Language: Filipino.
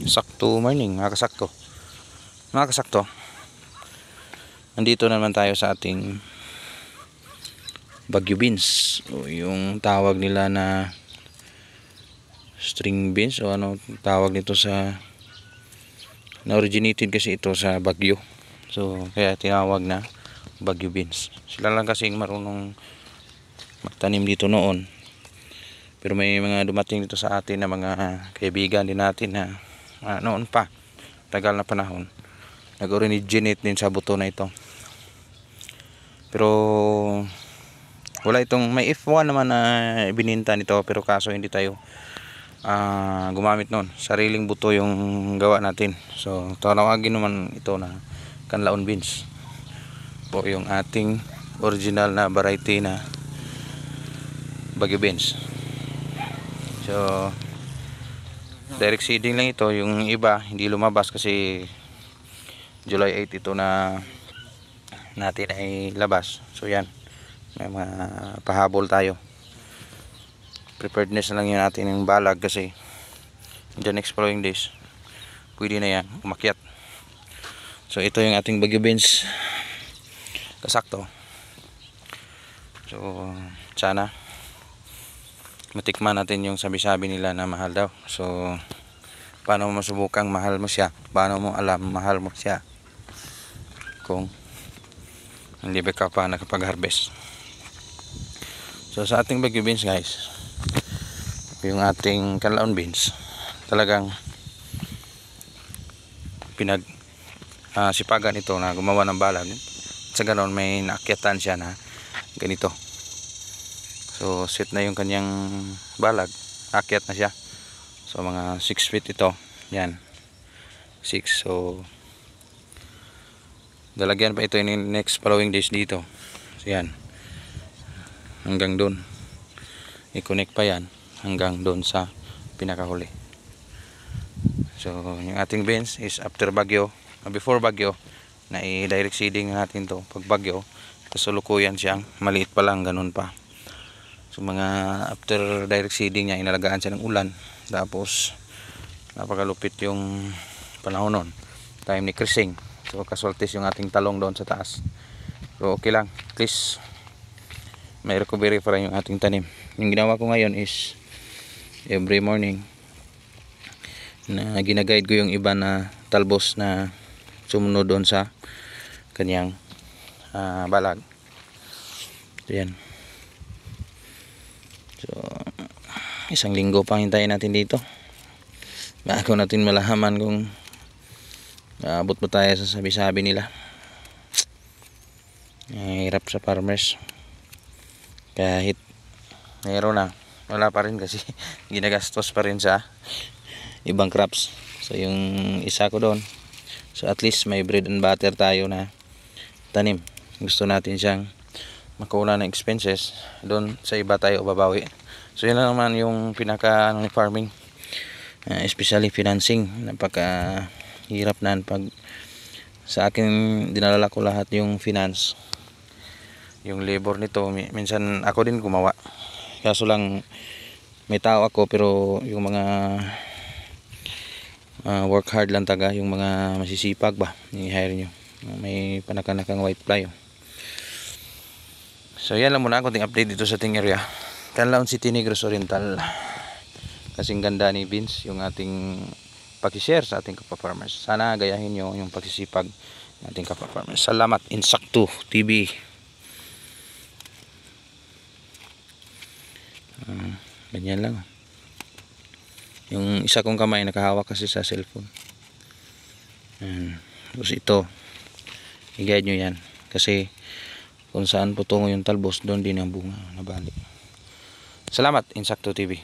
Sakto morning, mga kasakto. Mga kasakto, nandito naman tayo sa ating Baguio beans, o yung tawag nila na string beans, o ano tawag nito sa na-originated kasi ito sa Baguio, so kaya tinawag na Baguio beans. Sila lang kasi marunong magtanim dito noon, pero may mga dumating dito sa atin na mga kaibigan din natin na noon pa, tagal na panahon, nag-originate din sa buto na ito. Pero wala itong, may F1 naman na bininta nito, pero kaso hindi tayo gumamit noon. Sariling buto yung gawa natin. So tawagin naman ito na Canlaon beans po, yung ating original na variety na Baguio beans. So direct seeding lang ito, yung iba hindi lumabas kasi July 8 ito na natin ay labas. So yan, may mga pahabol tayo, preparedness na lang yun natin yung balag, kasi in the next following days pwede na yan umakyat. So ito yung ating Baguio beans, kasakto. So sana matikman natin yung sabi-sabi nila na mahal daw. So paano mo masubukang mahal mo siya? Paano mo alam mahal mo siya kung hindi ba ka pa nakapag-harvest? So sa ating Baguio beans guys, yung ating Canlaon beans, talagang pinag sipagan ito na gumawa ng balag. Sa ganoon may naakyatan siya na ganito. So set na yung kanyang balag, akyat na siya. So mga 6 feet ito, yan 6. So dalagyan pa ito in next following days dito. So yan, hanggang doon i-connect pa yan hanggang doon sa pinakahuli. So yung ating beans is after Baguio, before Baguio, na i-direct seeding natin to. Pag Baguio, kasulukuyan siyang maliit pa lang, ganun pa. So mga after direct seeding niya, inalagaan siya ng ulan, tapos napakalupit yung panahon nun, time ni crising. So kasultis yung ating talong doon sa taas. So okay lang, at least may recovery pa rin yung ating tanim. Yung ginawa ko ngayon is every morning na ginaguide ko yung iba na talbos na sumunod doon sa kanyang balag. So yan. So isang linggo pa hintayin natin dito bago natin malaman kung abot ba tayo sa sabi-sabi nila. Hirap sa farmers, kahit mayroon na, wala pa rin kasi ginagastos pa rin sa ibang crops. So yung isa ko doon, so at least may bread and butter tayo na tanim. Gusto natin siyang makuna ng expenses, doon sa iba tayo babawi. So yun lang naman yung pinaka ni farming, especially financing. Napaka hirap na pag sa akin dinalala ko lahat yung finance, yung labor nito. Minsan ako din gumawa, kaso lang may tao ako, pero yung mga work hard lang taga, yung mga masisipag ba, i-hire nyo, may panakanakang white fly. So yan lang muna ang konting update dito sa ating area, Canlaon City, Negros Oriental. Kasing ganda ni beans yung ating pag-share sa ating kapwa-farmers. Sana gayahin nyo yung pagsisipag ng ating kapwa-farmers. Salamat, Insakto TV. Ganyan lang. Yung isa kong kamay nakahawak kasi sa cellphone. Tapos ito, i-guide nyo yan, kasi kung saan putungo yung talbos, doon din ang bunga nabalik. Salamat, Insakto TV.